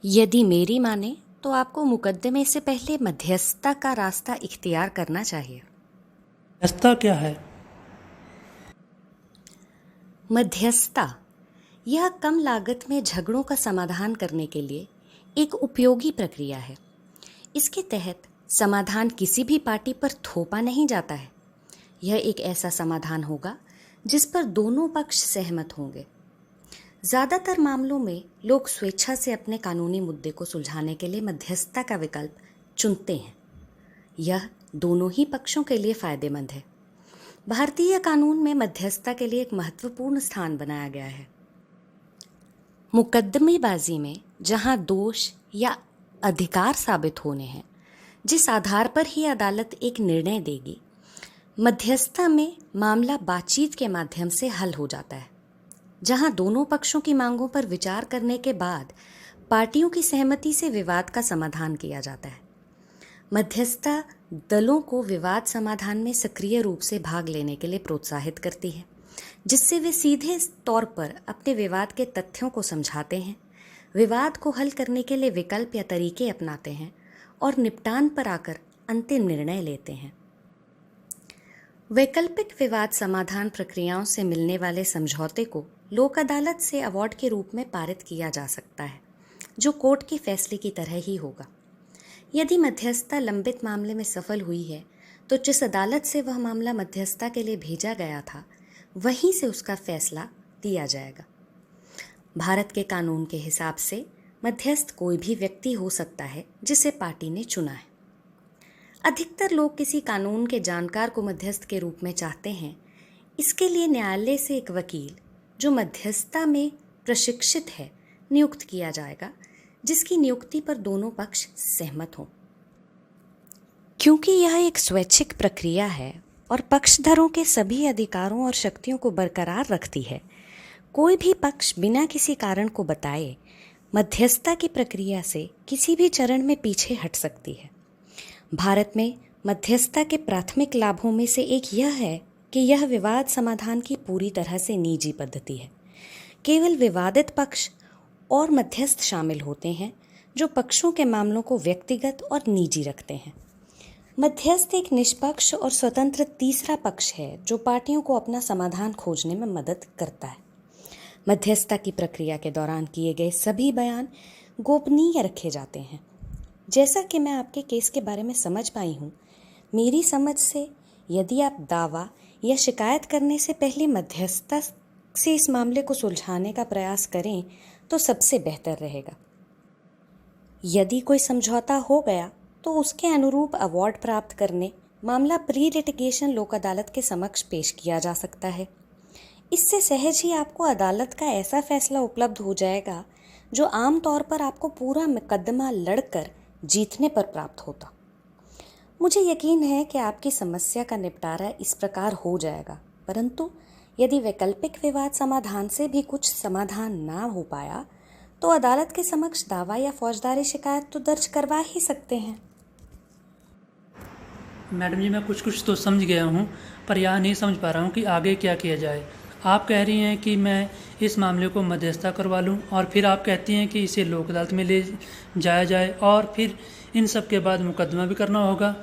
यदि मेरी माने तो आपको मुकदमे से पहले मध्यस्थता का रास्ता इख्तियार करना चाहिए। मध्यस्थता क्या है? मध्यस्थता यह कम लागत में झगड़ों का समाधान करने के लिए एक उपयोगी प्रक्रिया है। इसके तहत समाधान किसी भी पार्टी पर थोपा नहीं जाता है। यह एक ऐसा समाधान होगा जिस पर दोनों पक्ष सहमत होंगे। ज़्यादातर मामलों में लोग स्वेच्छा से अपने कानूनी मुद्दे को सुलझाने के लिए मध्यस्थता का विकल्प चुनते हैं। यह दोनों ही पक्षों के लिए फायदेमंद है। भारतीय कानून में मध्यस्थता के लिए एक महत्वपूर्ण स्थान बनाया गया है। मुकदमेबाजी में जहां दोष या अधिकार साबित होने हैं, जिस आधार पर ही अदालत एक निर्णय देगी, मध्यस्थता में मामला बातचीत के माध्यम से हल हो जाता है, जहां दोनों पक्षों की मांगों पर विचार करने के बाद पार्टियों की सहमति से विवाद का समाधान किया जाता है। मध्यस्थता दलों को विवाद समाधान में सक्रिय रूप से भाग लेने के लिए प्रोत्साहित करती है, जिससे वे सीधे तौर पर अपने विवाद के तथ्यों को समझाते हैं, विवाद को हल करने के लिए विकल्प या तरीके अपनाते हैं और निपटान पर आकर अंतिम निर्णय लेते हैं। वैकल्पिक विवाद समाधान प्रक्रियाओं से मिलने वाले समझौते को लोक अदालत से अवार्ड के रूप में पारित किया जा सकता है, जो कोर्ट के फैसले की तरह ही होगा। यदि मध्यस्थता लंबित मामले में सफल हुई है, तो जिस अदालत से वह मामला मध्यस्थता के लिए भेजा गया था, वहीं से उसका फैसला दिया जाएगा। भारत के कानून के हिसाब से मध्यस्थ कोई भी व्यक्ति हो सकता है जिसे पार्टी ने चुना है। अधिकतर लोग किसी कानून के जानकार को मध्यस्थ के रूप में चाहते हैं। इसके लिए न्यायालय से एक वकील जो मध्यस्थता में प्रशिक्षित है नियुक्त किया जाएगा, जिसकी नियुक्ति पर दोनों पक्ष सहमत हों। क्योंकि यह एक स्वैच्छिक प्रक्रिया है और पक्षधरों के सभी अधिकारों और शक्तियों को बरकरार रखती है, कोई भी पक्ष बिना किसी कारण को बताए मध्यस्थता की प्रक्रिया से किसी भी चरण में पीछे हट सकती है। भारत में मध्यस्थता के प्राथमिक लाभों में से एक यह है कि यह विवाद समाधान की पूरी तरह से निजी पद्धति है। केवल विवादित पक्ष और मध्यस्थ शामिल होते हैं जो पक्षों के मामलों को व्यक्तिगत और निजी रखते हैं। मध्यस्थ एक निष्पक्ष और स्वतंत्र तीसरा पक्ष है जो पार्टियों को अपना समाधान खोजने में मदद करता है। मध्यस्थता की प्रक्रिया के दौरान किए गए सभी बयान गोपनीय रखे जाते हैं। जैसा कि मैं आपके केस के बारे में समझ पाई हूँ, मेरी समझ से यदि आप दावा या शिकायत करने से पहले मध्यस्थता से इस मामले को सुलझाने का प्रयास करें तो सबसे बेहतर रहेगा। यदि कोई समझौता हो गया तो उसके अनुरूप अवार्ड प्राप्त करने मामला प्री लिटिगेशन लोक अदालत के समक्ष पेश किया जा सकता है। इससे सहज ही आपको अदालत का ऐसा फैसला उपलब्ध हो जाएगा जो आमतौर पर आपको पूरा मुकदमा लड़कर जीतने पर प्राप्त होता। मुझे यकीन है कि आपकी समस्या का निपटारा इस प्रकार हो जाएगा, परंतु यदि वैकल्पिक विवाद समाधान से भी कुछ समाधान ना हो पाया तो अदालत के समक्ष दावा या फौजदारी शिकायत तो दर्ज करवा ही सकते हैं। मैडम जी, मैं कुछ तो समझ गया हूँ, पर यह नहीं समझ पा रहा हूँ कि आगे क्या किया जाए। आप कह रही हैं कि मैं इस मामले को मध्यस्थता करवा लूँ और फिर आप कहती हैं कि इसे लोक अदालत में ले जाया जाए और फिर इन सब के बाद मुकदमा भी करना होगा।